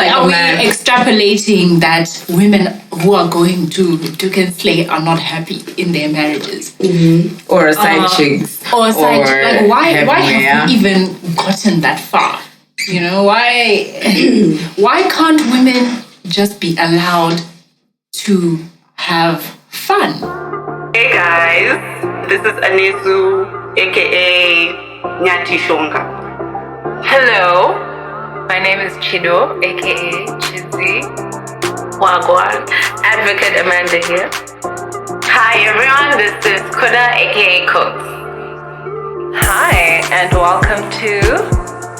like are a we man. extrapolating that women who are going to Doek Slay are not happy in their marriages? Or side chicks. Or side like why heavenly, have we even gotten that far? You know, why can't women just be allowed to have fun? Hey guys, this is Anisu, aka Nyati Shonga. Hello, my name is Chido, aka Chizzy. Wagwan, Advocate Amanda here. Hi everyone, this is Kuda, aka Cooks. Hi, and welcome to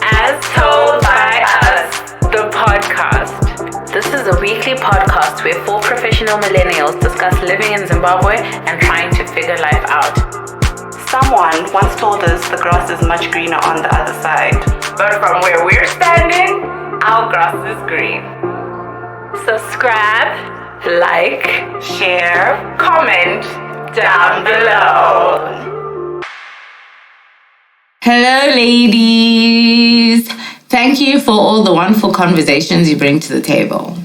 As Told by Us. the podcast. This is a weekly podcast where 4 professional millennials discuss living in Zimbabwe and trying to figure life out. Someone once told us the grass is much greener on the other side. But from where we're standing, our grass is green. Subscribe, like, Share, comment down below. Hello, ladies. Thank you for all the wonderful conversations you bring to the table.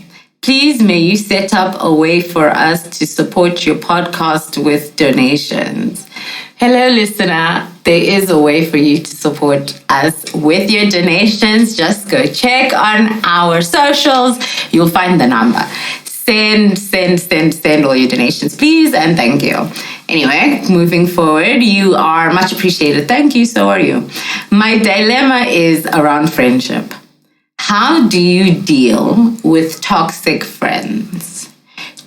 Please, may you set up a way for us to support your podcast with donations. Hello, listener. There is a way for you to support us with your donations. Just go check on our socials. You'll find the number. Send all your donations, please, and thank you. Anyway, moving forward, you are much appreciated. Thank you, so are you. My dilemma is around friendship. How do you deal with toxic friends?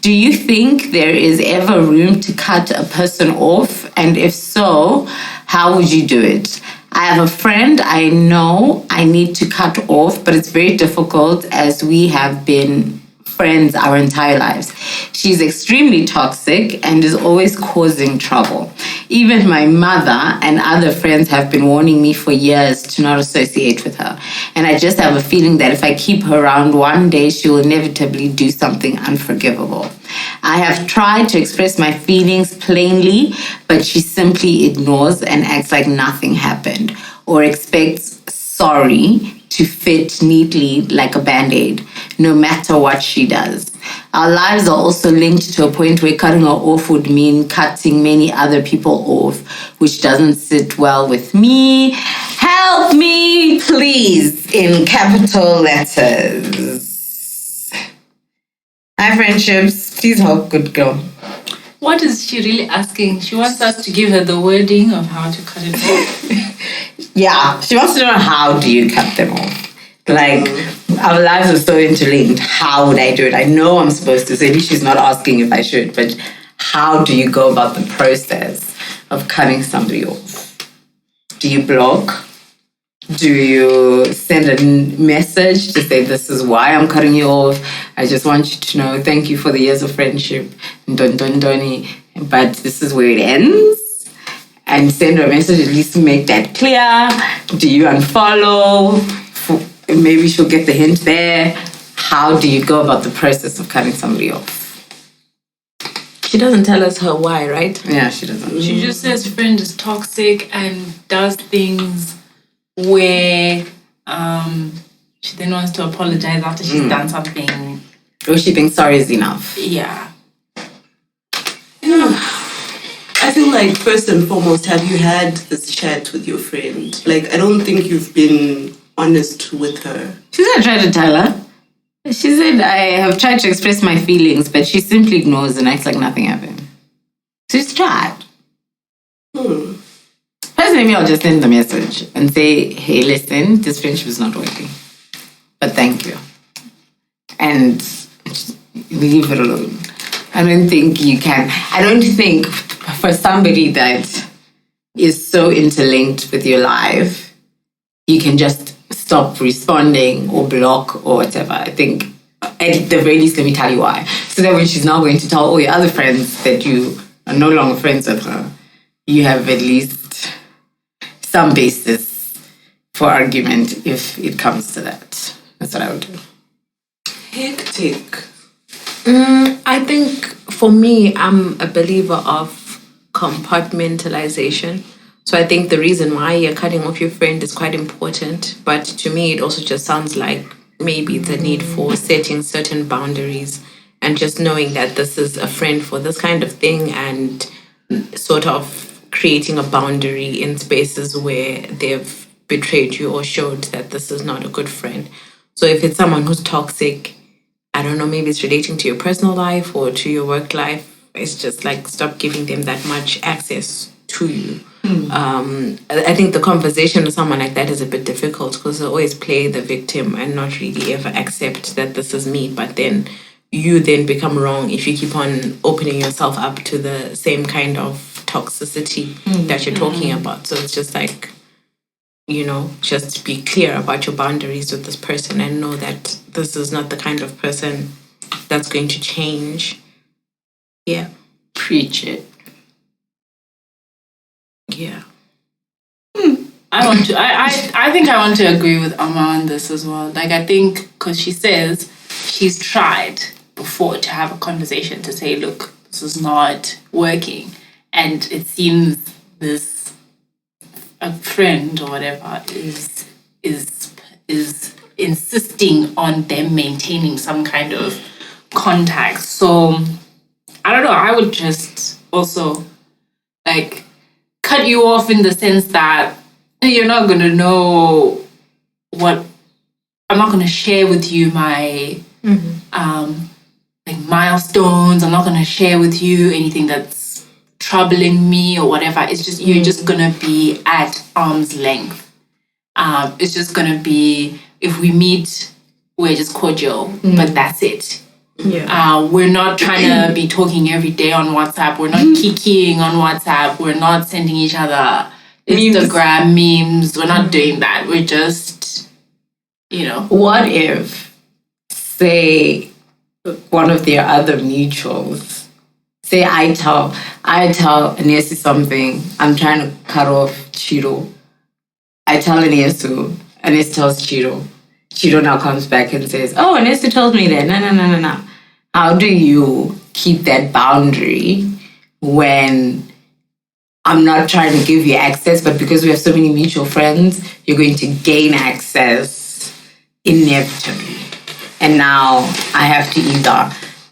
Do you think there is ever room to cut a person off? And if so, how would you do it? I have a friend I know I need to cut off, but it's very difficult as we have been friends our entire lives. She's extremely toxic and is always causing trouble. Even my mother and other friends have been warning me for years to not associate with her. And I just have a feeling that if I keep her around, one day she will inevitably do something unforgivable. I have tried to express my feelings plainly, but she simply ignores and acts like nothing happened or expects sorry to fit neatly like a band-aid, no matter what she does. Our lives are also linked to a point where cutting her off would mean cutting many other people off, which doesn't sit well with me. Help me, please, in capital letters. Hi, friendships. Please help, good girl. What is she really asking? She wants us to give her the wording of how to cut it off. Yeah, she wants to know, how do you cut them off? Like, our lives are so interlinked. How would I do it? I know I'm supposed to. So maybe she's not asking if I should, but how do you go about the process of cutting somebody off? Do you block? Do you send a message to say, this is why I'm cutting you off? I just want you to know, thank you for the years of friendship. But this is where it ends. And send her a message, at least to make that clear. Do you unfollow? Maybe she'll get the hint there. How do you go about the process of cutting somebody off? She doesn't tell us her why, right? Yeah, she doesn't. She just says friend is toxic and does things where she then wants to apologize after she's done something. Or she thinks sorry is enough. Yeah. I feel like, first and foremost, have you had this chat with your friend? Like, I don't think you've been honest with her. She said I tried to tell her. She said I have tried to express my feelings, but she simply ignores and acts like nothing happened. So she's tried. Personally, I'll just send the message and say, hey, listen, this friendship is not working. But thank you. And leave it alone. I don't think you can. I don't think for somebody that is so interlinked with your life, you can just stop responding or block or whatever. I think at the very least, let me tell you why. So that when she's now going to tell all your other friends that you are no longer friends with her, you have at least some basis for argument if it comes to that. That's what I would do. Hectic. I think for me, I'm a believer of compartmentalization. So I think the reason why you're cutting off your friend is quite important. But to me, it also just sounds like maybe the need for setting certain boundaries and just knowing that this is a friend for this kind of thing, and sort of creating a boundary in spaces where they've betrayed you or showed that this is not a good friend. So if it's someone who's toxic, I don't know, maybe it's relating to your personal life or to your work life, it's just like stop giving them that much access to you. I think the conversation with someone like that is a bit difficult because they always play the victim and not really ever accept that this is me. But then you then become wrong if you keep on opening yourself up to the same kind of toxicity that you're talking about. So it's just like, you know, just be clear about your boundaries with this person and know that this is not the kind of person that's going to change. Yeah. Preach it. Yeah. I think I want to agree with Amma on this as well. Like, I think because she says she's tried before to have a conversation to say, look, this is not working. And it seems this a friend or whatever is insisting on them maintaining some kind of contact. So I don't know, I would just also like cut you off in the sense that you're not going to know what I'm not going to share with you my like milestones. I'm not going to share with you anything that's troubling me or whatever. It's just you're just going to be at arm's length. It's just going to be, if we meet, we're just cordial, but that's it. Yeah. We're not trying to be talking every day on WhatsApp. We're not kikiing on WhatsApp. We're not sending each other Instagram memes. We're not doing that. We're just, you know. What if, say, one of their other mutuals, say I tell Anesu something, I'm trying to cut off Chiro. I tell Anesu tells Chiro. Chiro now comes back and says, oh, Anesu told me that. No. How do you keep that boundary when I'm not trying to give you access, but because we have so many mutual friends, you're going to gain access inevitably. And now I have to either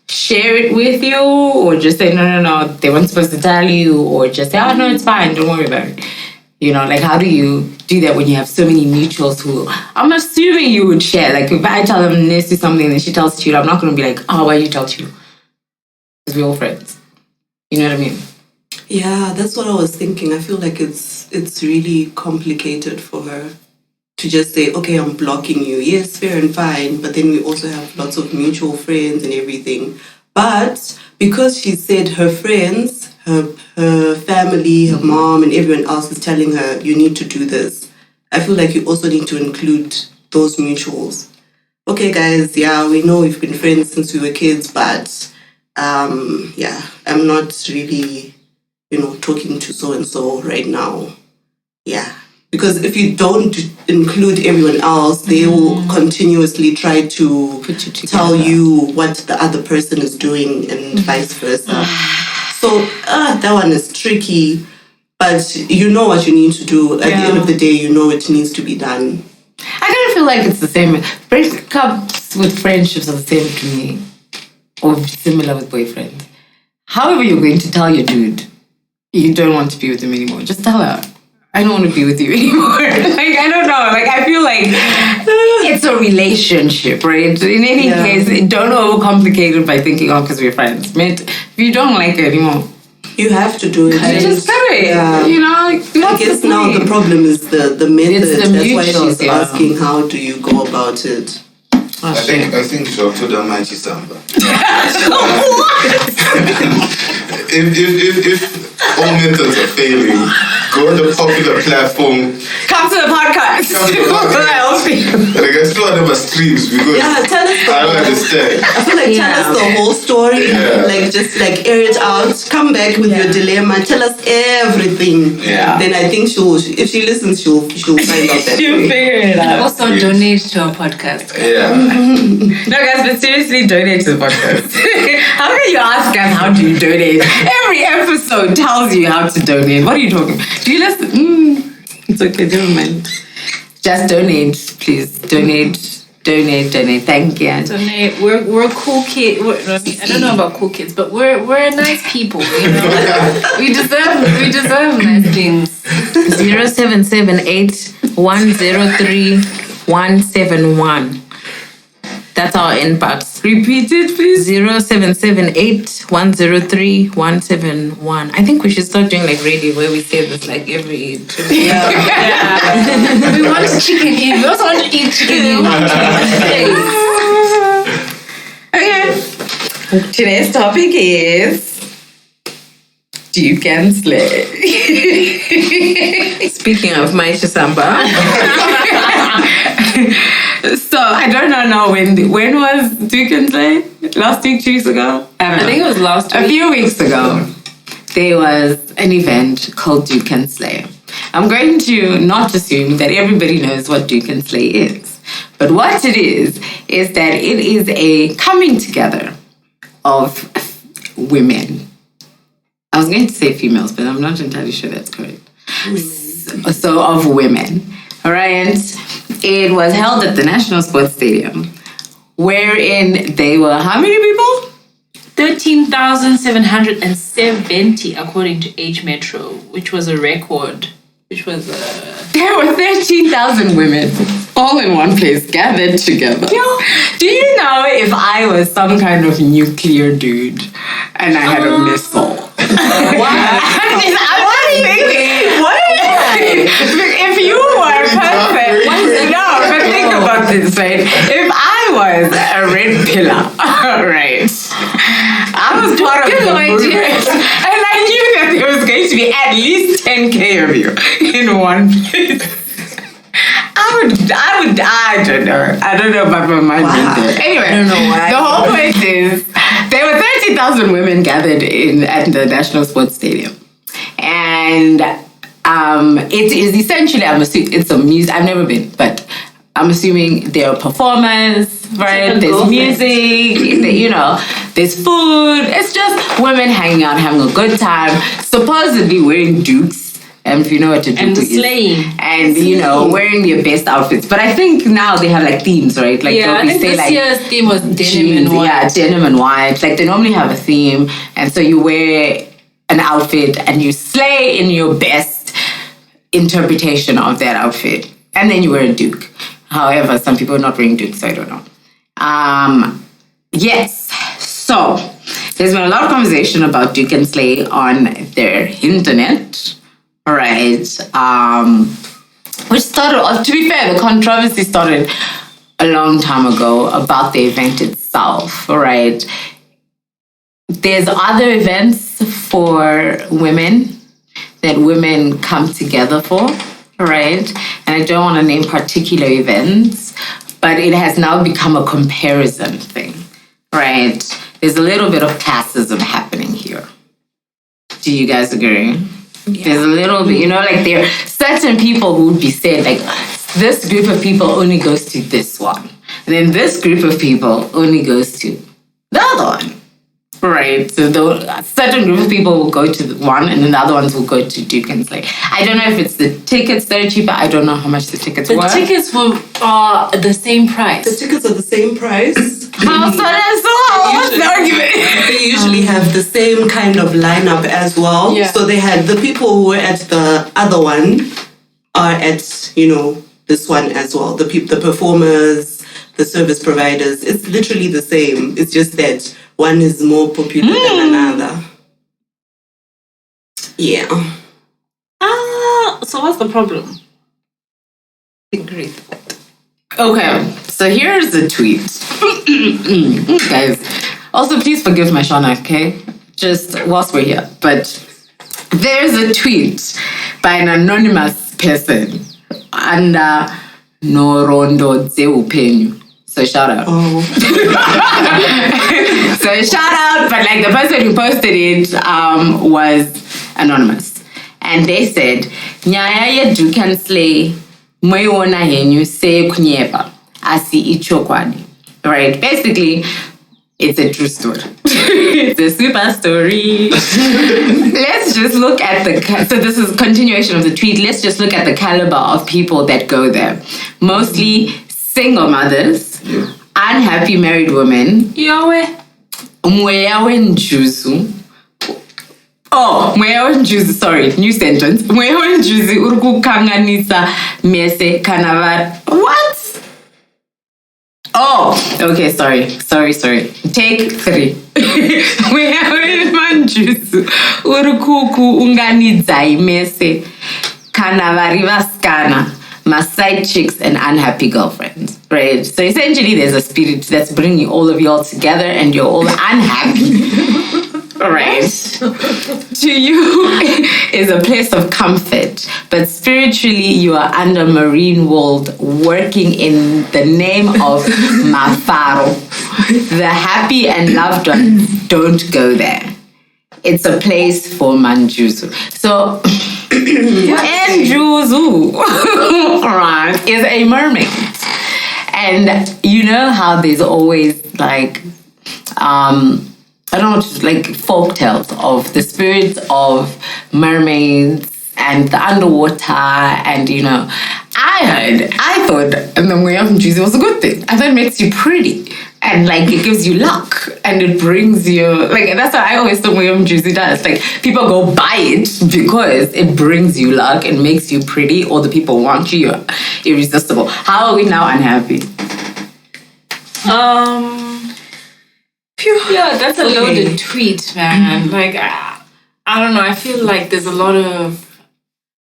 share it with you or just say, no, they weren't supposed to tell you, or just say, oh, no, it's fine, don't worry about it. You know, like, how do you do that when you have so many mutuals who I'm assuming you would share? Like, if I tell them Nessie something and she tells Chiro, I'm not going to be like, oh, why you tell Chiro? Because we're all friends. You know what I mean? Yeah, that's what I was thinking. I feel like it's really complicated for her to just say, okay, I'm blocking you. Yes, fair and fine. But then we also have lots of mutual friends and everything. But because she said her friends, her family, her mom, and everyone else is telling her, you need to do this, I feel like you also need to include those mutuals. Okay, guys, yeah, we know we've been friends since we were kids, but yeah, I'm not really, talking to so-and-so right now. Yeah. Because if you don't include everyone else, they will continuously try to tell you what the other person is doing and vice versa. So that one is tricky, but you know what you need to do. At the end of the day, you know it needs to be done. I kind of feel like it's the same. Breakups with friendships are the same to me, or similar with boyfriends. However, you're going to tell your dude you don't want to be with him anymore, just tell her, I don't want to be with you anymore. Like, I don't know. Like, I feel like it's a relationship, right? In any case, don't overcomplicate it by thinking, oh, because we're friends. Mate, if you don't like it anymore, you have to do it. Just cut it. Yeah. I guess now the problem is the method. That's why she's asking, how do you go about it? I think she'll put a magic samba. If all methods are failing, go on the popular platform. Come to the podcast. Like, I still never streams because tell us I don't understand. I feel like tell us the whole story. Like, just like air it out. Come back with your dilemma. Tell us everything. Yeah. Then I think if she listens, she'll find out that She'll figure it out. Also donate to our podcast. Yeah. No, guys, but seriously, donate to the podcast. How can you ask us how do you donate? Every episode tells you how to donate. What are you talking about? Do you listen? It's okay, never mind. Just donate, please. Donate Donate. Thank you. Donate. We're cool kids. I don't know about cool kids, but we're nice people. You know, we deserve nice things. 0778-103-171. That's our inbox. Repeat it, please. 0778-103-171. I think we should start doing like radio where we say this like every 2 minutes. We want chicken in. We also want to eat chicken in. Okay. Today's topic is Duke Slay. Speaking of Maisha Samba. So I don't know when was Duke Slay? Last week, 2 weeks ago? I think it was last week. A few weeks ago, there was an event called Duke Slay. I'm going to not assume that everybody knows what Duke Slay is. But what it is that it is a coming together of women. I was going to say females, but I'm not entirely sure that's correct. So of women, all right? It was held at the National Sports Stadium, wherein they were how many people? 13,770 according to H Metro, which was a record. There were 13,000 women all in one place, gathered together. Do you know if I was some kind of nuclear dude and I had a missile? What? If you were a person, no, but think about this, right? If I was a red pillar, right? I was part of the group, and I knew that there was going to be at least 10K of you in one place. I don't know about my mind. Anyway, I don't know why. The whole point is there were 30,000 women gathered at the National Sports Stadium. And it is essentially, it's a music, I've never been, but I'm assuming there are performers, right? There's music, there's food. It's just women hanging out, having a good time, supposedly wearing dukes. And if you know what to do, and slaying, and wearing their best outfits. But I think now they have like themes, right? Like I think this year's theme was denim and white. Yeah, denim and white. Like they normally have a theme, and so you wear an outfit and you slay in your best interpretation of that outfit, and then you wear a duke. However, some people are not wearing dukes, so I don't know. Yes, so there's been a lot of conversation about Duke and Slay on their internet. Right, which started, to be fair, the controversy started a long time ago about the event itself, right? There's other events for women that women come together for, right? And I don't want to name particular events, but it has now become a comparison thing, right? There's a little bit of classism happening here. Do you guys agree? Yeah. There's a little bit, like there are certain people who would be said, like, this group of people only goes to this one. And then this group of people only goes to the other one. Right. So a certain group of people will go to the one and then the other ones will go to Duke and Slay. I don't know if it's the tickets that are cheaper. I don't know how much the tickets were. The tickets are the same price. The tickets are the same price. What's the argument? They usually have the same kind of lineup as well. Yeah. So they had the people who were at the other one are at, this one as well. The performers, the service providers. It's literally the same. It's just that one is more popular than another. Yeah. So what's the problem? Agree. Okay, so here's the tweet. Guys, also please forgive my Shona, okay? Just whilst we're here. But there's a tweet by an anonymous person under Norondo Zeupenyu. So shout out. Oh. So shout out, but like the person who posted it was anonymous. And they said, Nyaya ya Duke and Slay, moiwona henyu se kunyepa, asi ichokwadi. Right? Basically, it's a true story. It's a super story. Let's just look at so this is continuation of the tweet. Let's just look at the caliber of people that go there. Mostly single mothers, Unhappy married women. Yowe. Mweya wenjuzu. Oh, mweya wenjuzu, sorry, new sentence. Mweya wenjuzu urukukanganisa mese kanavar. What? Oh, okay, sorry. Take 3. Mweya wenjuzu urukuku unganidzai mese kanavari vaskana. My side chicks and unhappy girlfriends, right? So essentially, there's a spirit that's bringing all of y'all together, and you're all unhappy, right? To you is a place of comfort, but spiritually, you are under marine world, working in the name of Mafaro. The happy and loved ones don't go there. It's a place for Manjuzu. So, Manjuzu, right, is a mermaid. And you know how there's always like, I don't know, like folk tales of the spirits of mermaids and the underwater, and I thought and the Manjuzu was a good thing. I thought it makes you pretty. And like it gives you luck and it brings you like that's what I always thought Manjuzu does. Like people go buy it because it brings you luck and makes you pretty, or the people want you, you're irresistible. How are we now unhappy? Yeah, that's a loaded tweet, man. Like I don't know, I feel like there's a lot of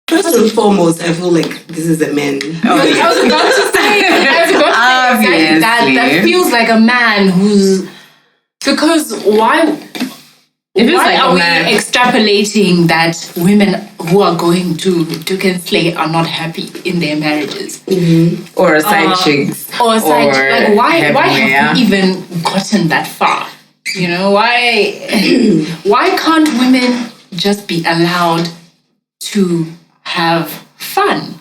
First and foremost, I feel like this is a man. I was about to say exactly that feels like a man who's because why like are we extrapolating that women who are going to Doek Slay are not happy in their marriages? Or side chicks. Or side like why have we even gotten that far? Why can't women just be allowed to have fun?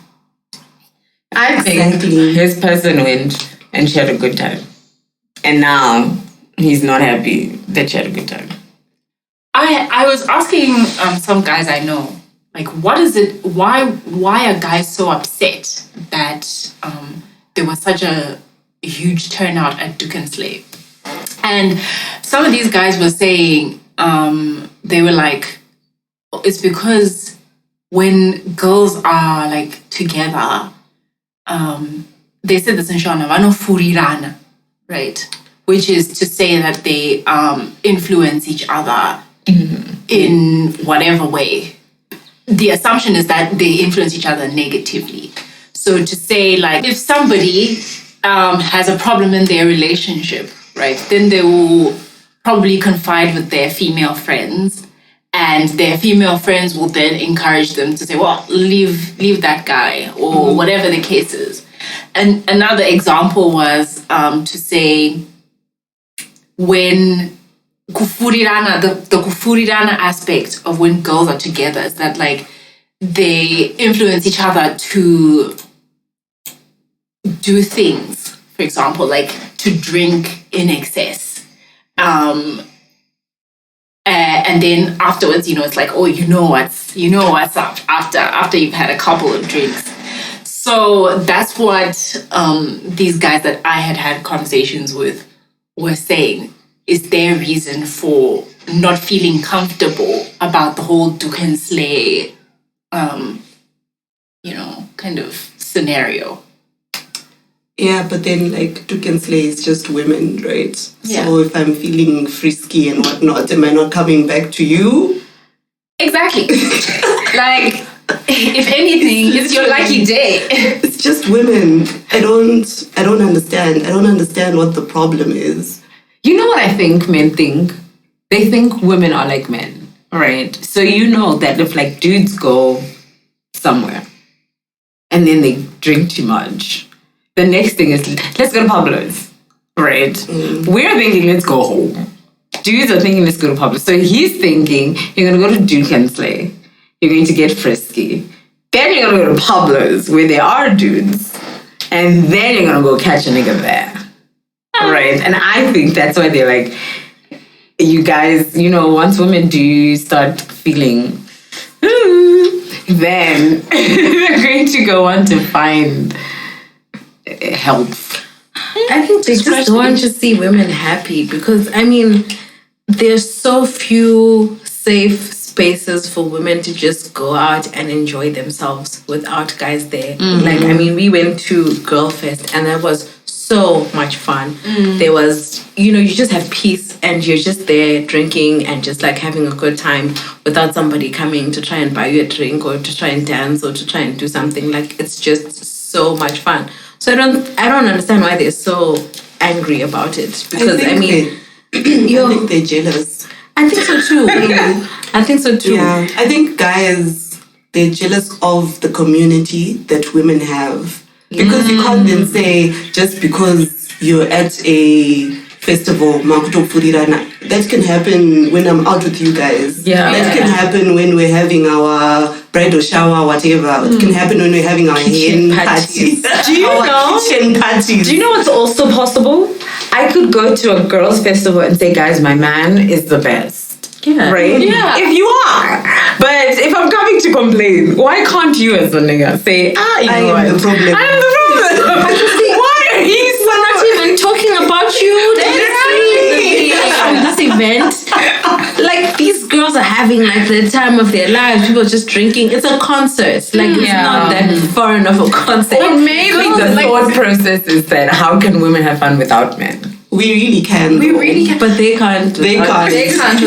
I think his person went and she had a good time. And now he's not happy that she had a good time. I was asking some guys I know, like, what is it, why are guys so upset that there was such a huge turnout at Doek Slay? And some of these guys were saying, they were like, it's because when girls are like together, they said this in Shona, vanofurirana, right? Which is to say that they influence each other in whatever way. The assumption is that they influence each other negatively. So to say like, if somebody has a problem in their relationship, right, then they will probably confide with their female friends, and their female friends will then encourage them to say, well, leave that guy, or whatever the case is. And another example was to say when kufurirana, the kufurirana aspect of when girls are together is that like they influence each other to do things, for example, like to drink in excess. And then afterwards, it's like, oh, what's up after you've had a couple of drinks. So that's what these guys that I had conversations with were saying is their reason for not feeling comfortable about the whole Doek Slay, kind of scenario. Yeah, but then like Doek Slay is just women, right? Yeah. So if I'm feeling frisky and whatnot, am I not coming back to you? Exactly. Like, if anything, it's your lucky day. It's just women. I don't understand. I don't understand what the problem is. You know what I think men think? They think women are like men, right? So that if like dudes go somewhere and then they drink too much, the next thing is, let's go to Pablo's, right? We're thinking, let's go home. Dudes are thinking, let's go to Pablo's. So he's thinking, you're going to go to Doek Slay. You're going to get frisky. Then you're going to go to Pablo's, where there are dudes. And then you're going to go catch a nigga there. Right? And I think that's why they're like, you guys, once women do start feeling, then they're going to go on to find help. I think they just want to see women happy because, I mean, there's so few safe spaces for women to just go out and enjoy themselves without guys there. Like, I mean, we went to Girl Fest and that was so much fun. There was, you know, you just have peace and you're just there drinking and just like having a good time without somebody coming to try and buy you a drink or to try and dance or to try and do something. Like, it's just so much fun. So I don't understand why they're so angry about it because I think they're jealous. I think so too. I think so too. Yeah, I think guys, they're jealous of the community that women have. Because you can't then say, just because you're at a festival, that can happen when I'm out with you guys. Yeah. That can happen when we're having our bridal shower, whatever. It can happen when we're having our hen parties. Do you our know? kitchen parties. Do you know what's also possible? I could go to a girls' festival and say, guys, my man is the best. Yeah. Right? Yeah. If you are. But if I'm coming to complain, why can't you as a nigga say, you I know am the what? problem. I'm the problem. Why are you so We're not even talking about you. This event. Like, these girls are having like the time of their lives. People are just drinking. It's a concert. Like, it's not that foreign of a concert. Or maybe the thought process is that how can women have fun without men? We really can. We really can. But they can't. They can't.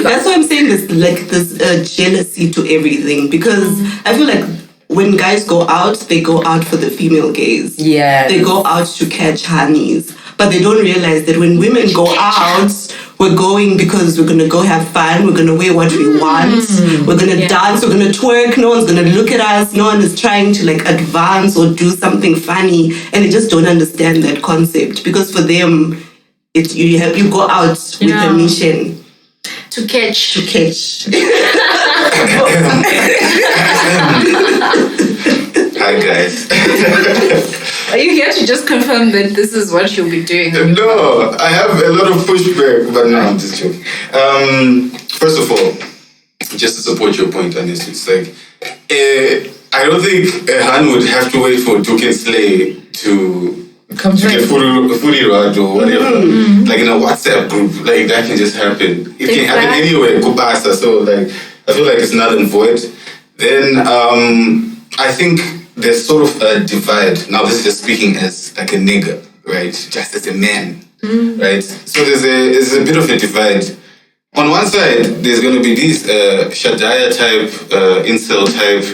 That's why I'm saying this, like, this jealousy to everything. Because I feel like when guys go out, they go out for the female gaze. Yeah. They go out to catch honeys. But they don't realize that when women go out, we're going because we're going to go have fun. We're going to wear what we want. We're going to dance. We're going to twerk. No one's going to look at us. No one is trying to like advance or do something funny. And they just don't understand that concept. Because for them, you go out with a mission. To catch. Hi guys. Are you here to just confirm that this is what you'll be doing? No, I have a lot of pushback, but no, I'm just joking. First of all, just to support your point, honestly, it's like I don't think Han would have to wait for Doek Slay to get fully rod or whatever. Like in a WhatsApp group, like that can just happen. It can happen anywhere. Kubasa. So like I feel like it's null and void. Then I think there's sort of a divide. Now this is just speaking as like a nigga, right? Just as a man, right? So there's a bit of a divide. On one side, there's going to be these Shadaya type, incel type,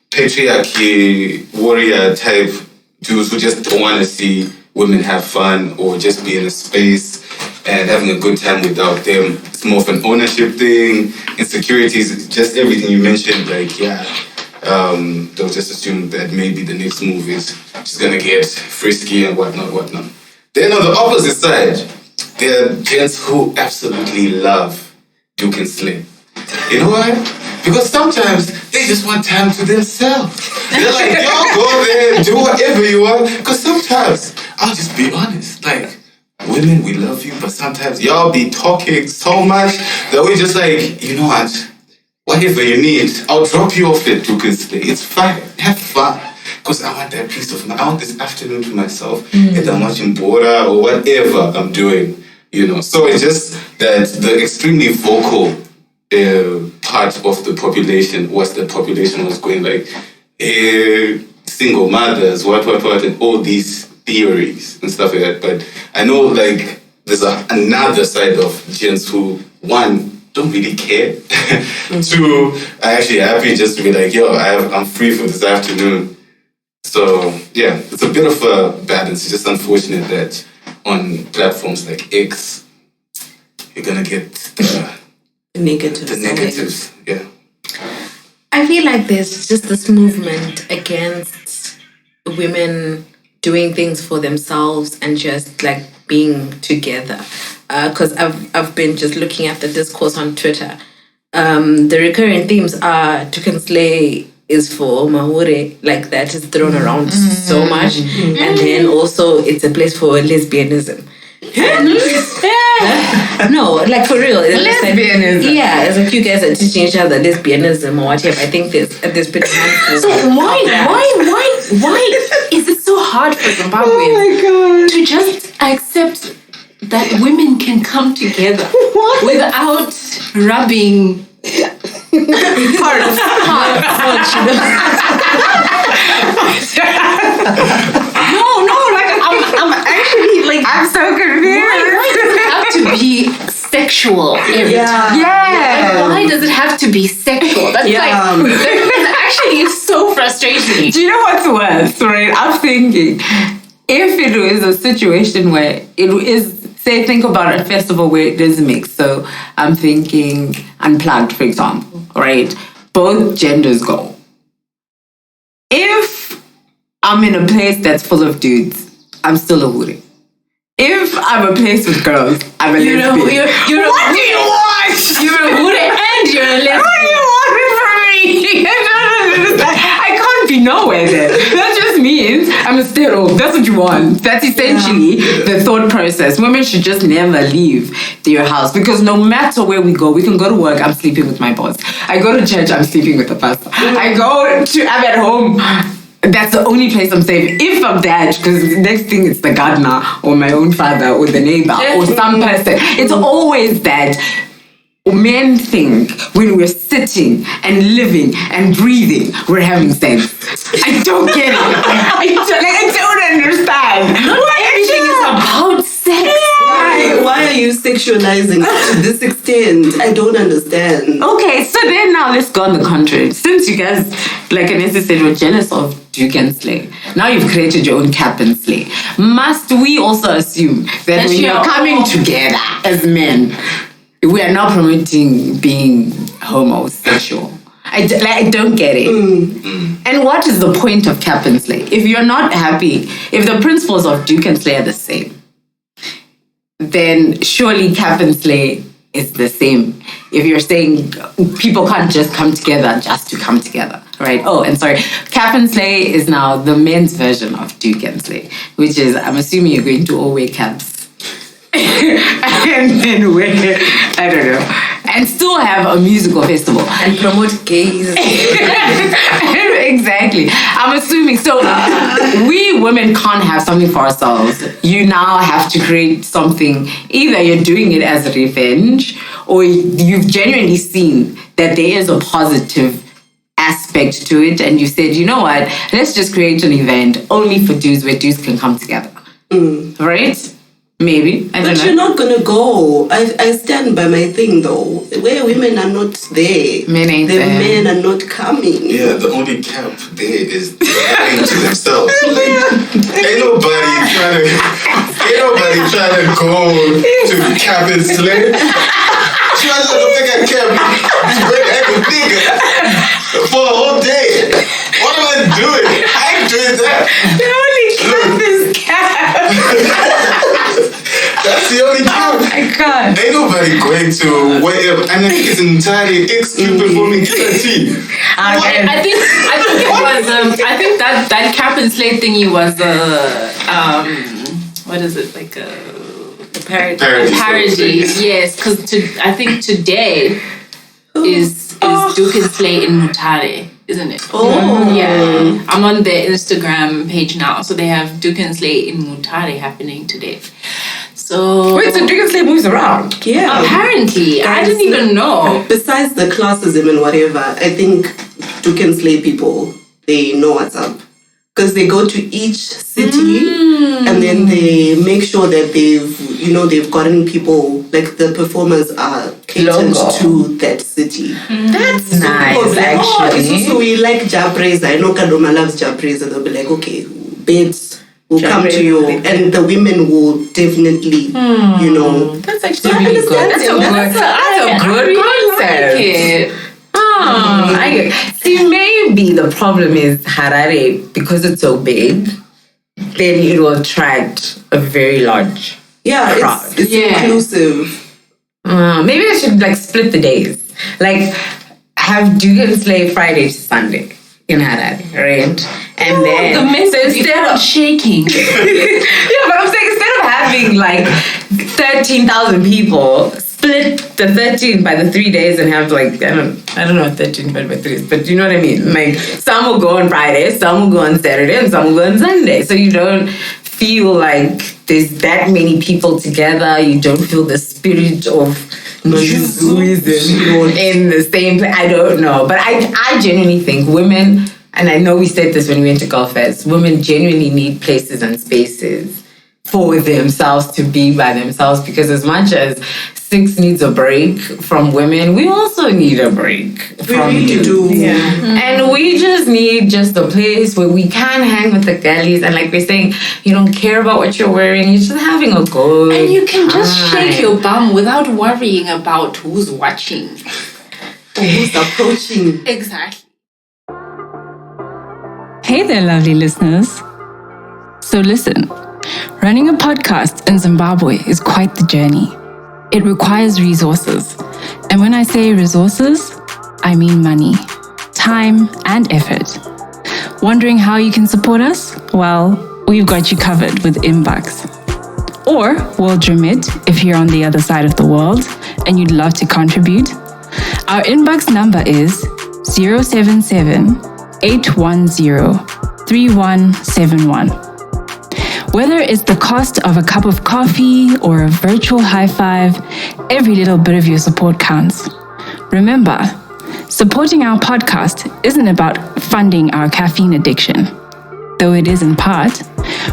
patriarchy, warrior type dudes who just don't want to see women have fun or just be in a space and having a good time without them. It's more of an ownership thing, insecurities, just everything you mentioned, like, they'll just assume that maybe the next move is she's going to get frisky and whatnot. Then on the opposite side, there are gents who absolutely love Doek Slay. You know why? Because sometimes they just want time to themselves. They're like, y'all go there, do whatever you want. Because sometimes, I'll just be honest, like, women, we love you, but sometimes y'all be talking so much that we're just like, you know what? Whatever you need, I'll drop you off at Doek Slay. It's fine. Have fun. Because I want that peace of mind. I want this afternoon to myself. And I'm watching Bora or whatever I'm doing. You know, so it's just that the extremely vocal part of the population was going like single mothers, what, and all these theories and stuff like that. But I know like there's another side of gents who, one, don't really care. Two, are actually happy just to be like, yo, I'm free for this afternoon. So yeah, it's a bit of a balance. It's just unfortunate that on platforms like X, you're gonna get the negatives. Yeah. I feel like there's just this movement against women doing things for themselves and just like being together. Because I've been just looking at the discourse on Twitter. The recurring themes are Doek Slay is for Mahure, like that is thrown around so much. And then also it's a place for lesbianism. No, like for real. Lesbianism. Yeah, it's like you guys are teaching each other lesbianism or whatever. I think there's been So why is it so hard for Zimbabweans to just accept that women can come together without rubbing part of No, like I'm actually like I'm so confused. why does it have to be sexual every time? Yeah. Like, why does it have to be sexual? That's it's actually so frustrating. Do you know what's worse, right? I'm thinking, if it is a situation where it is, say, think about a festival where it is mixed. So I'm thinking Unplugged, for example, right? Both genders go. If I'm in a place that's full of dudes, I'm still a hootie. If I'm a place with girls, I'm a lesbian. What do you want? You're a hootie and you're a lesbian. What do you want from me? I can't be nowhere then. That just means I'm a stay-at-home. That's what you want. That's essentially the thought process. Women should just never leave their house because no matter where we go, we can go to work, I'm sleeping with my boss. I go to church, I'm sleeping with the pastor. I'm at home. That's the only place I'm safe. If I'm dead, because the next thing it's the gardener or my own father or the neighbor or some person. It's always that. Men think when we're sitting and living and breathing, we're having sex. I don't get it. I don't understand. Not everything is about sex. Why are you sexualizing it to this extent? I don't understand. Okay, so then now let's go on the contrary. Since you guys, like Anessa said, were jealous of Doek and Slay, now you've created your own Cap and Slay. Must we also assume that when you're coming together as men, we are not promoting being homosexual? I don't get it. And what is the point of Cap and Slay? If you're not happy, if the principles of Doek and Slay are the same, then surely Cap and Slay is the same. If you're saying people can't just come together just to come together, right? Oh, and sorry, Cap and Slay is now the men's version of Doek and Slay, which is, I'm assuming you're going to all wear caps. And then wear, I don't know, and still have a musical festival. And promote gays. Exactly. I'm assuming. So we women can't have something for ourselves. You now have to create something. Either you're doing it as a revenge or you've genuinely seen that there is a positive aspect to it and you said, you know what, let's just create an event only for dudes where dudes can come together. Right? Maybe. I don't know. But you're not gonna go. I stand by my thing though. Where women are not there, Men ain't the there. men are not coming. Yeah, the only cap there is lying to themselves. Ain't nobody trying to go to Cap and Slay. Try to look at Cap, great nigga for a whole day. What am I doing? I ain't doing that. The only cap is cap. That's the only cap. Oh my god. Ain't nobody going to wherever, and I think it's entirely excluded for me. I think it was I think that Cap and Slay thingy was what is it, like a parody. Yes, because I think today is Doek and Slay in Mutare, isn't it? Oh. Yeah. I'm on their Instagram page now, so they have Doek and Slay in Mutare happening today. So Wait, so Doek and Slay moves around? Yeah. Apparently, I didn't even know. Besides the classism and whatever, I think Doek and Slay people, they know what's up. Because they go to each city and then they make sure that they've gotten people, like the performers are catered to that city. That's nice, actually. So we like Japreza. I know Kadoma loves Japreza. They'll be like, okay, babes will come to you, and the women will definitely, That's actually really good. That's a good concept. I see. Maybe the problem is Harare, because it's so big, then it will attract a very large crowd. It's inclusive. Maybe I should split the days, have Doek and Slay Friday to Sunday in Harare, right? And then The men so instead of shaking. yeah, but I'm saying instead of having 13,000 people, split the 13 by the 3 days and have I don't know 13 by 3, but you know what I mean? Some will go on Friday, some will go on Saturday, and some will go on Sunday. So you don't feel like there's that many people together. You don't feel the spirit of Judaism in the same place. I don't know. But I genuinely think women, and I know we said this when we went to Gulf Fest, women genuinely need places and spaces for themselves to be by themselves, because as much as Six needs a break from women, we also need a break from dudes. And we just need just a place where we can hang with the girlies, and like we're saying, you don't care about what you're wearing, you're just having a good And you can just shake your bum without worrying about who's watching. Or who's approaching. Exactly. Hey there, lovely listeners. So listen, running a podcast in Zimbabwe is quite the journey. It requires resources. And when I say resources, I mean money, time, and effort. Wondering how you can support us? Well, we've got you covered with Inbox. Or World Remit if you're on the other side of the world and you'd love to contribute. Our Inbox number is 077-810-3171. Whether it's the cost of a cup of coffee or a virtual high five, every little bit of your support counts. Remember, supporting our podcast isn't about funding our caffeine addiction, though it is in part,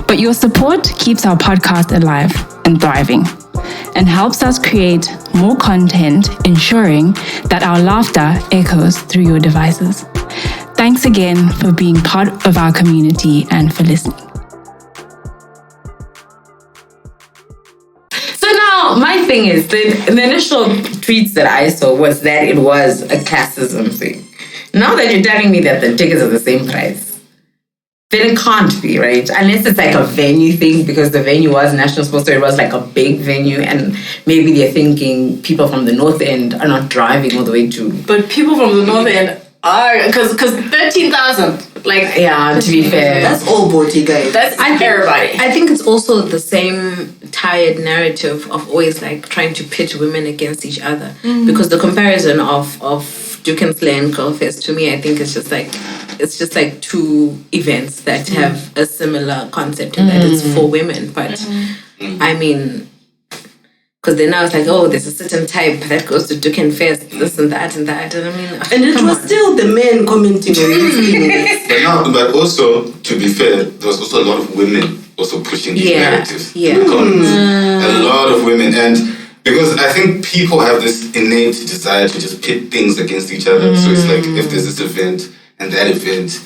but your support keeps our podcast alive and thriving and helps us create more content, ensuring that our laughter echoes through your devices. Thanks again for being part of our community and for listening. My thing is, the initial tweets that I saw was that it was a classism thing. Now that you're telling me that the tickets are the same price, then it can't be, right? Unless it's like a venue thing, because the venue was National Sports, so it was like a big venue, and maybe they're thinking people from the North End are not driving all the way to... But people from the North End are, because 13,000, like... Yeah, to be fair. That's all body, guys. That's everybody. I think it's also the same tired narrative of always like trying to pit women against each other, because the comparison of Doek Slay and Girl Fest, to me, I think it's just like two events that have a similar concept in that it's for women, but I mean, because then I was like, oh, there's a certain type that goes to Doek Fest, this and that, and I mean, and it was still the men commenting on these things. But also, to be fair, there was also a lot of women also pushing these narratives. Yeah. A lot of women. And because I think people have this innate desire to just pit things against each other. So it's like, if there's this event and that event,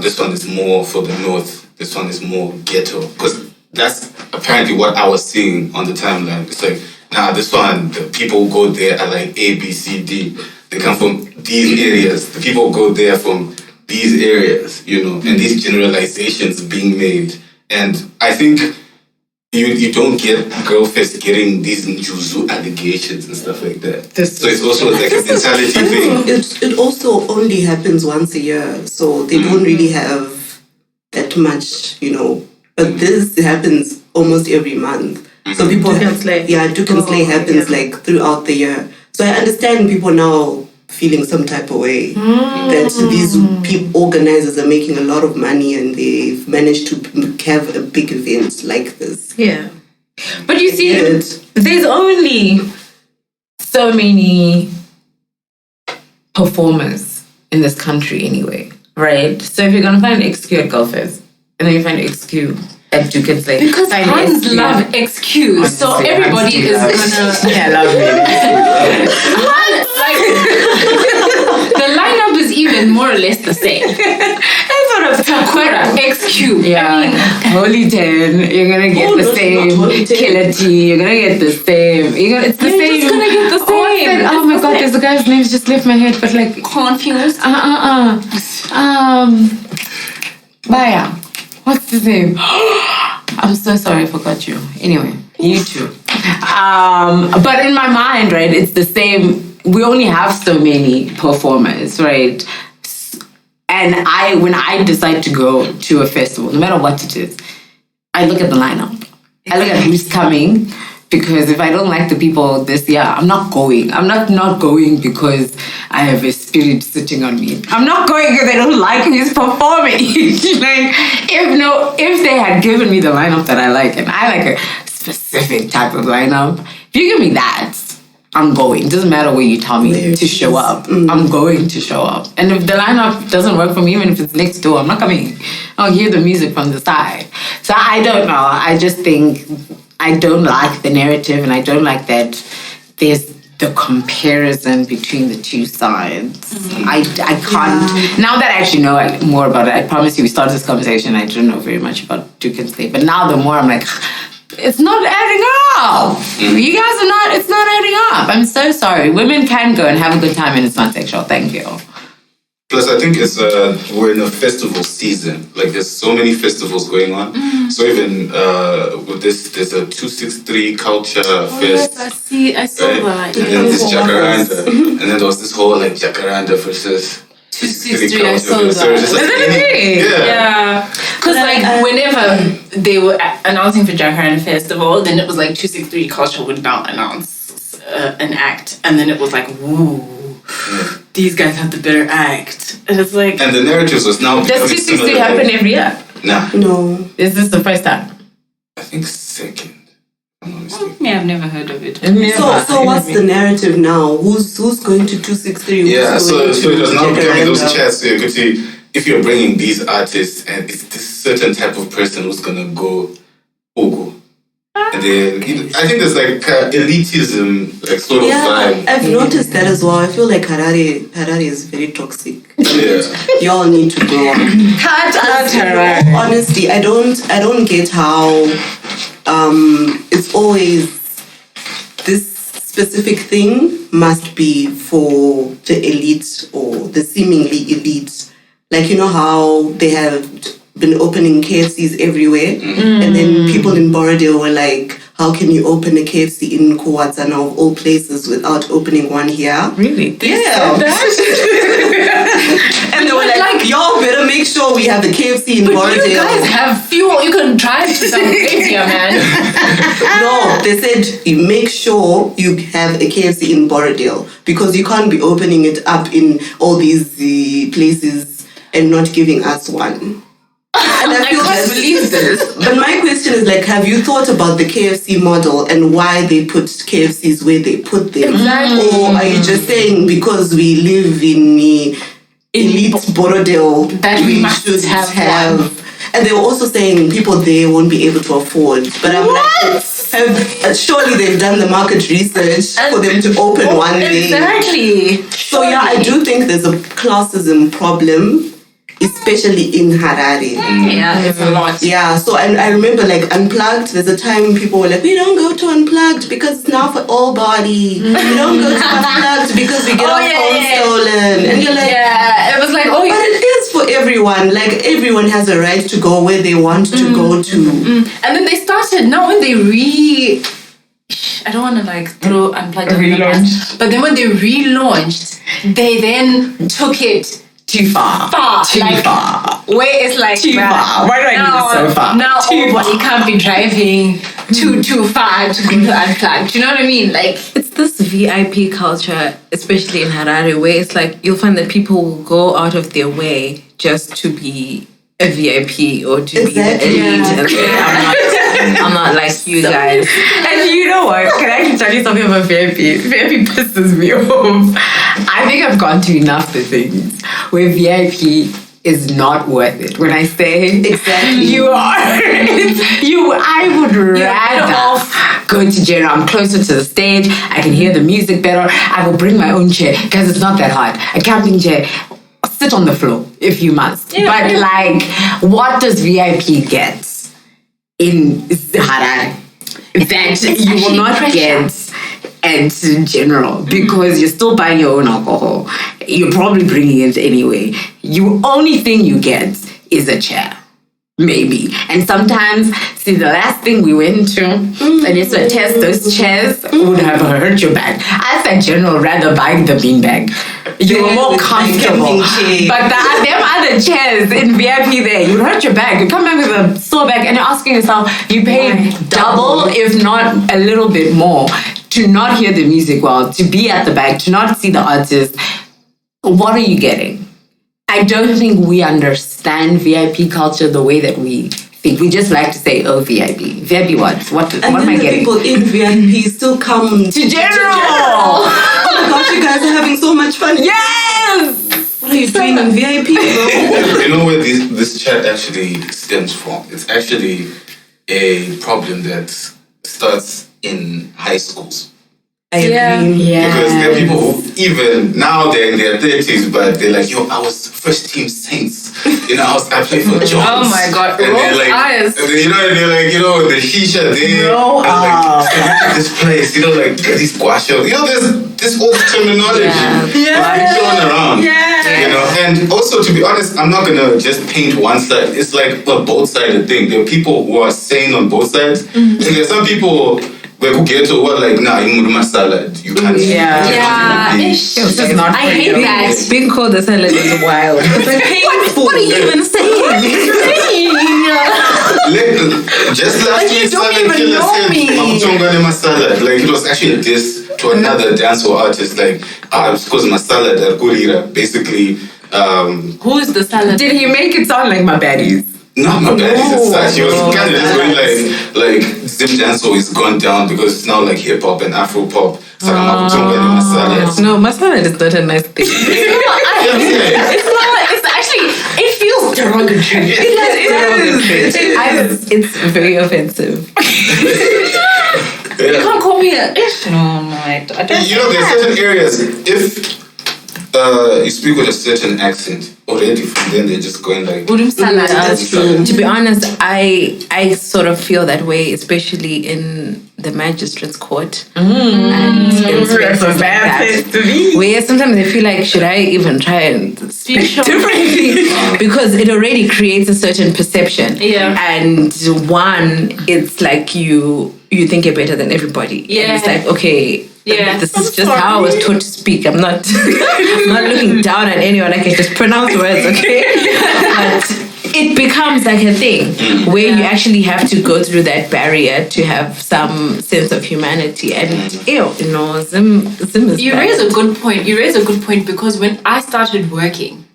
this one is more for the North, this one is more ghetto. Because that's apparently what I was seeing on the timeline. It's like, this one, the people who go there are like A, B, C, D. They come from these areas. The people who go there from these areas, you know, and these generalizations being made. And I think you don't get Girl Fest getting these Njuzu allegations and stuff like that. So it's also like a mentality thing. It also only happens once a year, so they don't really have that much, you know. But this happens almost every month. So people Doek Slay happens like throughout the year. So I understand people now feeling some type of way that these organizers are making a lot of money and they've managed to have a big event like this. Yeah. But you see, there's only so many performers in this country anyway, right? So if you're going to find XQ at Gulf Fest, and then you find XQ at Doek Slay. Because fans love XQ, so everybody is gonna... Yeah, I love it. The lineup is even more or less the same. That's what I'm Takura, XQ. Yeah, Holy 10, you're gonna get the same. Killer T, you're gonna get the same. It's the same. You're just gonna get the same. Oh my god, there's a guy's name just left my head, but like... Confused. Baya. What's his name? I'm so sorry I forgot you. Anyway, you too. But in my mind, right, it's the same. We only have so many performers, right? And when I decide to go to a festival, no matter what it is, I look at the lineup. I look at who's coming. Because if I don't like the people this year, I'm not going. I'm not going because I have a spirit sitting on me. I'm not going because I don't like who's performing. Like, if they had given me the lineup that I like, and I like a specific type of lineup, if you give me that, I'm going. It doesn't matter where you tell me to show up. I'm going to show up. And if the lineup doesn't work for me, even if it's next door, I'm not coming. I'll hear the music from the side. So I don't know. I just think I don't like the narrative, and I don't like that there's the comparison between the two sides. I can't. Now that I actually know more about it, I promise you, we started this conversation, I don't know very much about Doek Slay. But now the more I'm like, it's not adding up. You guys are not, it's not adding up. I'm so sorry. Women can go and have a good time and it's not sexual. Thank you. Plus, I think it's we're in a festival season. Like, there's so many festivals going on. So even with this, there's a 263 Culture Fest. Yes, I saw that. And then this Jacaranda. And then there was this whole, like, Jacaranda versus 263 I saw that. So it's just like Yeah. Because, like, whenever they were announcing for Jacaranda Festival, then it was like 263 Culture would now announce an act. And then it was like, woo. These guys have the better act. And it's like... And the narratives was now... Does 263 happen every year? Nah. No. Is this the first time? I think second. I'm not mistaken. Yeah, I've never heard of it. So what's the narrative now? Who's going to 263? Yeah, so it was now becoming those chats, so you could see if you're bringing these artists and it's this certain type of person who's gonna go Ogo. And then I think there's like elitism, like sort of vibe. I've noticed that as well. I feel like Harare is very toxic. Yeah. Y'all need to go. Cut out Harare. Honestly, I don't get how it's always this specific thing must be for the elite or the seemingly elite. Like, you know how they have been opening KFCs everywhere, and then people in Borodale were like, how can you open a KFC in Kuwatsana of all places without opening one here? Really? Yeah. And they were like, y'all better make sure we have a KFC in Borodale. You guys have fuel. You can drive to South Arabia, man. No, they said you make sure you have a KFC in Borodale because you can't be opening it up in all these places and not giving us one. And I can't believe this. But my question is, like, have you thought about the KFC model and why they put KFCs where they put them? Exactly. Or are you just saying because we live in the elite Borodale that we must should have? And they were also saying people there won't be able to afford. But I'm like, surely they've done the market research for them to open one day. Exactly. So yeah, I do think there's a classism problem, especially in Harare. Yeah, it's a lot. Yeah, so I remember like Unplugged, there's a time people were like, we don't go to Unplugged because it's now for all body. We don't go to Unplugged because we get our phones stolen. And you're like, yeah, it was like, but it is for everyone. Like, everyone has a right to go where they want to go to. And then they started, now when they I don't want to like throw Unplugged on the bus, but then when they relaunched, they then took it too far. Too far. Where it's like, too far. Why do I need it so far? Now everybody can't be driving too far to go to Unplugged. Do you know what I mean? Like, it's this VIP culture, especially in Harare, where it's like you'll find that people will go out of their way just to be a VIP or to be the elite. And I'm not like you guys. And you know what? Can I actually tell you something about VIP? VIP pisses me off. I think I've gone to enough of things where VIP is not worth it. When I say exactly, you are, I would rather go to general. I'm closer to the stage. I can hear the music better. I will bring my own chair because it's not that hard. A camping chair. Sit on the floor if you must. Yeah, but like, what does VIP get in Harare that you will not get at general? Because you're still buying your own alcohol. You're probably bringing it anyway. Only thing you get is a chair. Maybe. And sometimes, see, the last thing we went to, and it's to test those chairs, would have hurt your back. I said general rather buying the beanbag. you were more with, like, comfortable. camping chair. But them other chairs in VIP there, you hurt your back. You come back with a sore back and you're asking yourself, you paid double, if not a little bit more, to not hear the music well, to be at the back, to not see the artist. What are you getting? I don't think we understand VIP culture the way that we think. We just like to say, oh, VIP. VIP what? What am I the getting? people in VIP still come To general! Oh my gosh, you guys are having so much fun. Yes! What are you doing in VIP, bro? You know where this chat actually stems from? It's actually a problem that starts in high schools. I agree. Because there are people who even now they're in their 30s, but they're like, yo, I was first team Saints. You know, I played for Jones. Oh my God, And they're like, eyes. and then, and they're like, the shisha there. No, and like, look at this place, like these guasho. There's this old terminology going around. And also, to be honest, I'm not gonna just paint one side. It's like a both-sided thing. There are people who are sane on both sides, and there are some people who get to what, like, nah, you my salad. You can't eat. This is not I hate that. Being called a salad is wild. What are you even saying? Just last week, Salad Killer said, "Makutonga my salad." Like, it was actually a diss to another dancehall artist. Like, it's because my salad at Gurira. Basically, Who is the salad? Did he make it sound like my baddies? not my bad. She was kind of just going like Zim dancehall is gone down because it's now like hip hop and Afro pop. It's like Makutonga my salad. No, masala is not a nice thing. It's not. It's actually. It feels derogatory. It's very offensive. You can't call me a. No, I don't. There's certain areas if you speak with a certain accent already, from then they're just going like. That's true. To be honest, I sort of feel that way, especially in the magistrate's court and in spaces like that, where sometimes I feel like, should I even try and speak differently? Because it already creates a certain perception. And one, it's like you think you're better than everybody. And it's like, okay. This is just how I was taught to speak. I'm not looking down at anyone. I can just pronounce words, okay? But it becomes like a thing where you actually have to go through that barrier to have some sense of humanity. And Zim is You raise a good point. Because when I started working,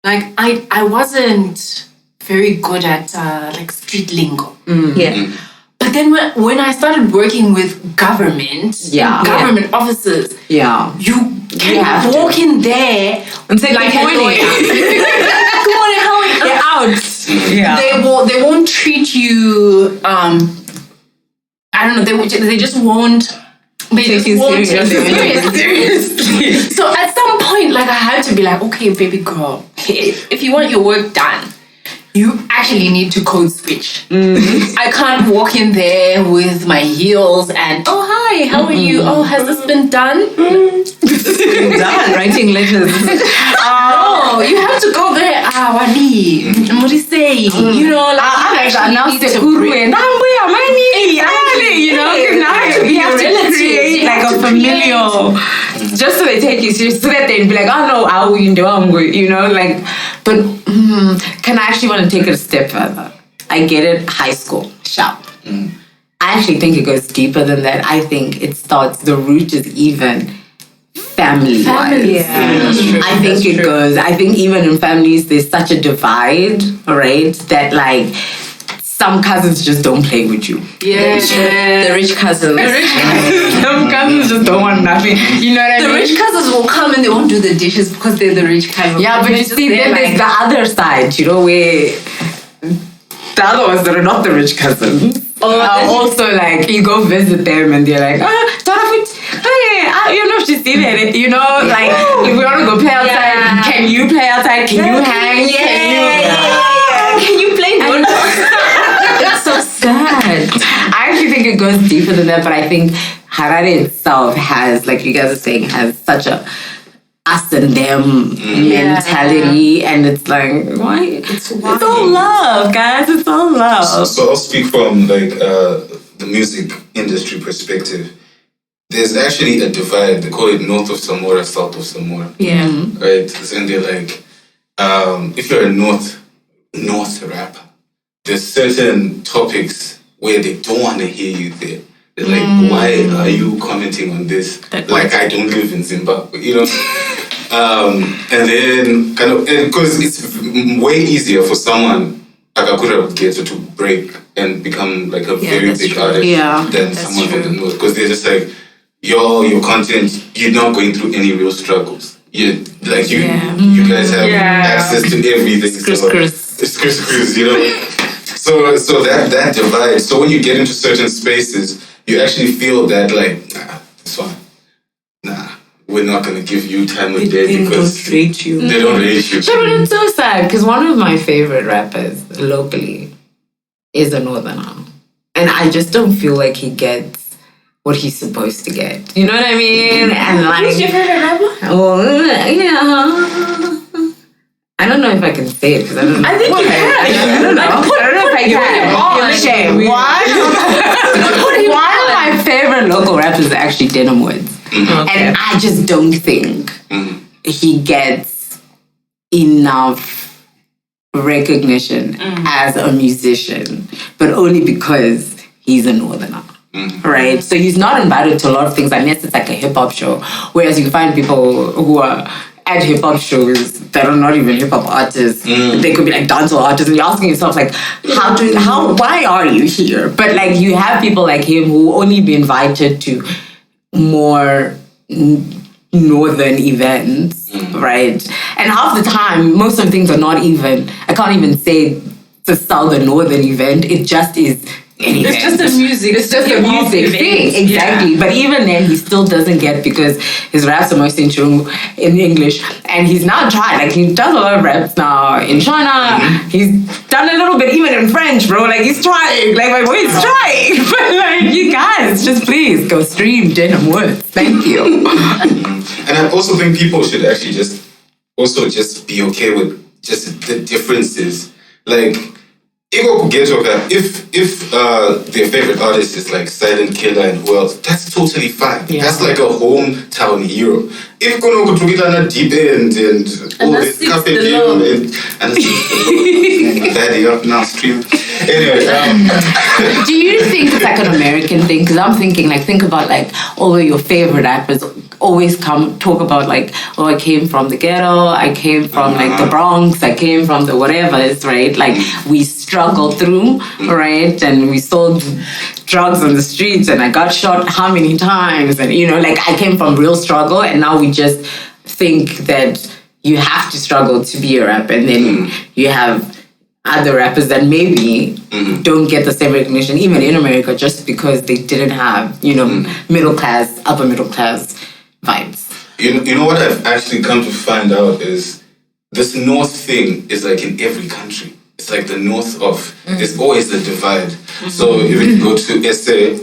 like I wasn't very good at like street lingo. But then when I started working with government officers, you can walk in there and say, like good morning. Good morning, how are you? They're out. They won't treat you. I don't know. They just won't. They take just you won't seriously. So at some point, like I had to be like, okay, baby girl, if you want your work done, you actually need to code switch. I can't walk in there with my heels and, oh, hi, how are you? Oh, has this been done? Done. Writing letters. Oh, you have to go there. Wani, what do you say? You know, like, you have to create like a familial, just so they take you seriously, so that they'd be like, oh no, I'll like, but can I actually want to take it a step further? I get it, high school, sharp. I actually think it goes deeper than that. I think it starts, the root is even family-wise. I think it goes, I think even in families, there's such a divide, right? That like, some cousins just don't play with you. The rich cousins. Some cousins just don't want nothing. You know what I mean? The rich cousins will come and they won't do the dishes because they're the rich cousins. Yeah, but you see, then there's the other side, where the other ones that are not the rich cousins are also like, you go visit them and they're like, you know, she's still there. Like, if we want to go play outside, can you play outside? Can you hang? Can you play? It's so sad. I actually think it goes deeper than that, but I think Harare itself has, like you guys are saying, has such a us and them mentality, and it's like, why? It's all love, guys. It's all love. So I'll speak from like the music industry perspective. there's actually a divide. They call it north of Samora, south of Samora. Yeah. Right? And they're like, if you're a north rapper, there's certain topics where they don't want to hear you there. They're like, why are you commenting on this? Like, I don't live in Zimbabwe, you know? And then because it's way easier for someone like Akura Geto to break and become like a very big artist than someone from the north, because they're just like, your content, you're not going through any real struggles. You guys have access to everything. It's you know. So that divide. So when you get into certain spaces, you actually feel that like, this one, we're not gonna give you time of day because don't rate you. They don't rate you. But it's so sad because one of my favorite rappers locally is a northerner, and I just don't feel like he gets what he's supposed to get. You know what I mean? And like, Who's your favorite rapper? Oh, yeah. I don't know if I can say it because I don't know. I think you can. I don't know. I don't know if I can. Okay, one of my favorite local rappers is actually Denim Woods. And I just don't think he gets enough recognition as a musician, but only because he's a northerner. Right? So he's not invited to a lot of things unless it's like a hip-hop show. Whereas you find people who are at hip-hop shows that are not even hip-hop artists. They could be like dancehall artists, and you're asking yourself like, why are you here? But like you have people like him who only be invited to more northern events, right? And half the time, most of the things are not even, I can't even say it's a southern northern event, it just is an event. It's just a music. It's just a music thing, exactly. But even then, he still doesn't get because his raps are mostly in English, and he's now trying. Like he does a lot of raps now in China. He's done a little bit even in French, bro. Like he's trying. Like my boy's trying. But like you guys, just please go stream Denim Woods. Thank you. And I also think people should actually just be okay with just the differences. Like, if their favorite artist is like Silent Killer and who else, that's totally fine. Yeah. That's like a hometown hero. If you go to Deep End and all this cafe and daddy up now stream. Anyway, do you think it's like an American thing? Because I'm thinking like, think about like all of your favorite rappers always talk about like, oh, I came from the ghetto, I came from like the Bronx, I came from the whatevers, right? Like we struggled through, right? And we sold drugs on the streets and I got shot how many times? And you know, like I came from real struggle, and now we just think that you have to struggle to be a rapper, and then you have other rappers that maybe don't get the same recognition, even in America, just because they didn't have, you know, middle class, upper middle class vibes. You know what I've actually come to find out is this North thing is like in every country. It's like the North of, there's always a divide. So if you go to SA,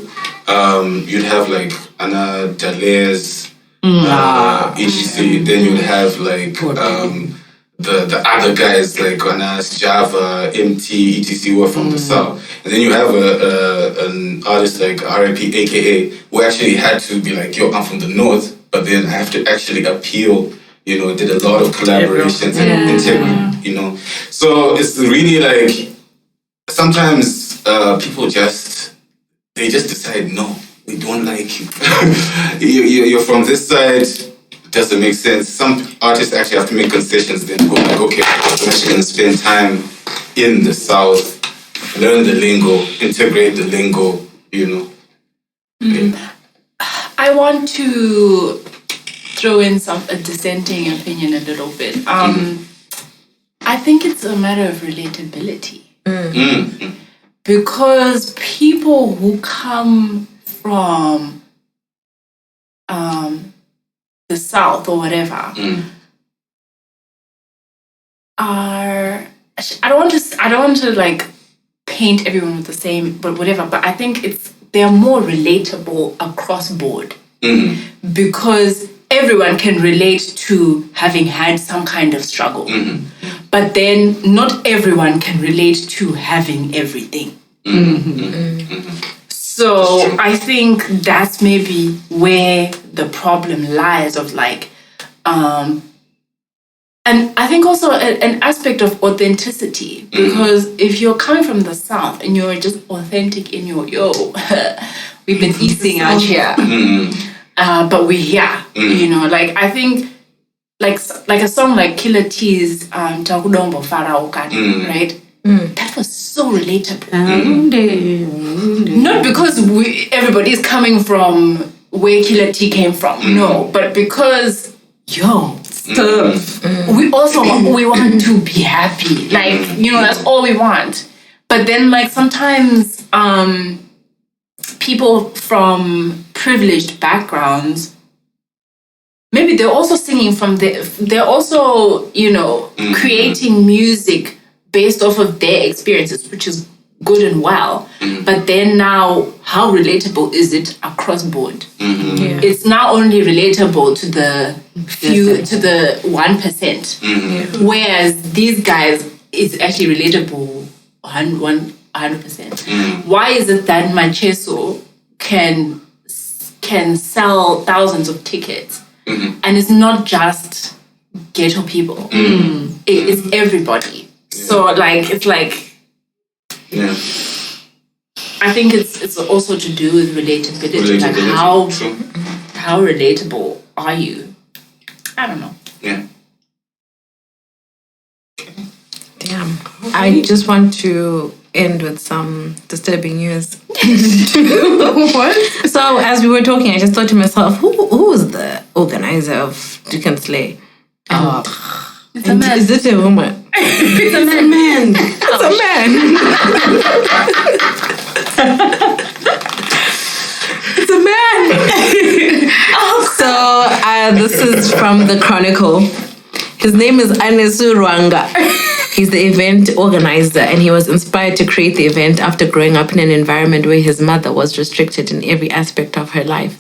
you'd have like Anna Dales, EGC, then you'd have like the other guys like Anas, Java, MT, etc. who are from the South. And then you have an artist like RIP, AKA, who actually had to be like, yo, I'm from the North, but then I have to actually appeal, you know, did a lot of collaborations and integrate, you know. So it's really like, sometimes people they just decide, no, we don't like you. You're from this side, doesn't make sense. Some artists actually have to make concessions then go like, okay, I'm actually going to spend time in the South, learn the lingo, integrate the lingo, you know. I want to throw in a dissenting opinion a little bit. I think it's a matter of relatability. Because people who come from the South or whatever are, I don't want to like paint everyone with the same, but whatever, but I think they're more relatable across board because everyone can relate to having had some kind of struggle, but then not everyone can relate to having everything. So I think that's maybe where the problem lies of like, and I think also an aspect of authenticity, because if you're coming from the South and you're just authentic in your, we've been eating out here, but we're here, you know, like I think like a song like Killer T's Takudombo Farao Kani, right? That was so relatable. Not because everybody is coming from where Killer T came from, no, but because we also we want to be happy, like, you know, that's all we want. But then like sometimes people from privileged backgrounds, maybe they're also singing from they're also, you know, creating music based off of their experiences, which is good and well. But then now, how relatable is it across board? It's not only relatable to the few, to the 1%, whereas these guys, it's actually relatable 100%. Why is it that Mancheso can sell thousands of tickets, and it's not just ghetto people? It's everybody. So like it's like, I think it's also to do with relatability. Like how relatable are you? I don't know. Damn. I just want to end with some disturbing news. What? So as we were talking, I just thought to myself, who was the organizer of Doek Slay? It's a man. Is it a woman? It's a Man. It's a man. It's a man. So this is from the Chronicle. His name is Anesu Rwanga. He's the event organizer, and he was inspired to create the event after growing up in an environment where his mother was restricted in every aspect of her life.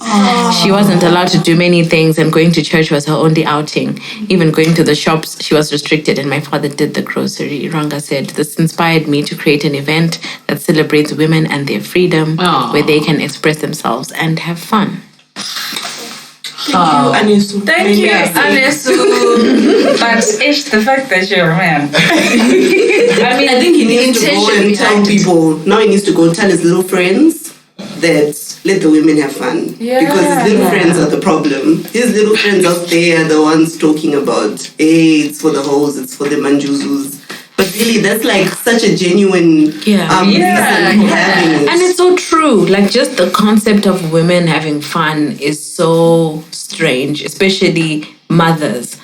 She wasn't allowed to do many things, and going to church was her only outing. Even going to the shops, she was restricted, and my father did the grocery. Ranga said, "This inspired me to create an event that celebrates women and their freedom, where they can express themselves and have fun." Thank you, Anesu. But it's the fact that you're a man. I think he needs to go and tell people. Now he needs to go tell his little friends that let the women have fun. Because his little friends are the problem. His little friends out there are the ones talking about, hey, it's for the hoes, it's for the manjuzus. But really, that's like such a genuine reason for having it. And it's so true. Like, just the concept of women having fun is so strange, especially mothers.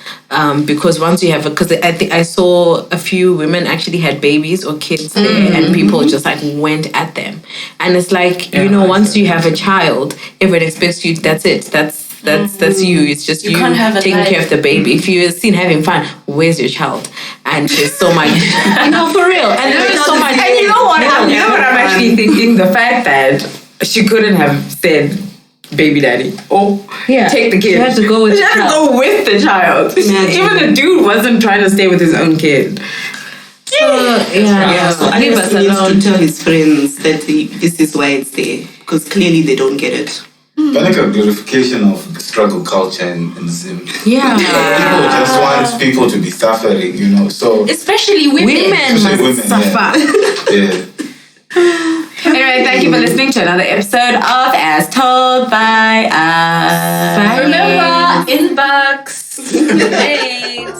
Because once you have because I think I saw a few women actually had babies or kids there, and people just like went at them. And it's like, you know, once you have a child, everyone expects you, that's it. That's you. It's just you taking care of the baby. If you're seen having fun, where's your child? And there's so much. No, for real. And there's so much. And you know what? I'm actually thinking the fact that she couldn't have said baby daddy or take the kid. She had to go with the child. Go with the child. Even the dude wasn't trying to stay with his own kid. So I think he needs to tell his friends that this is why it's there, because clearly they don't get it. But like a glorification of the struggle culture in Zim. Yeah. People just want people to be suffering, you know. So especially women must suffer. Anyway, thank you for listening to another episode of As Told by Us. Remember, inbox. Thanks.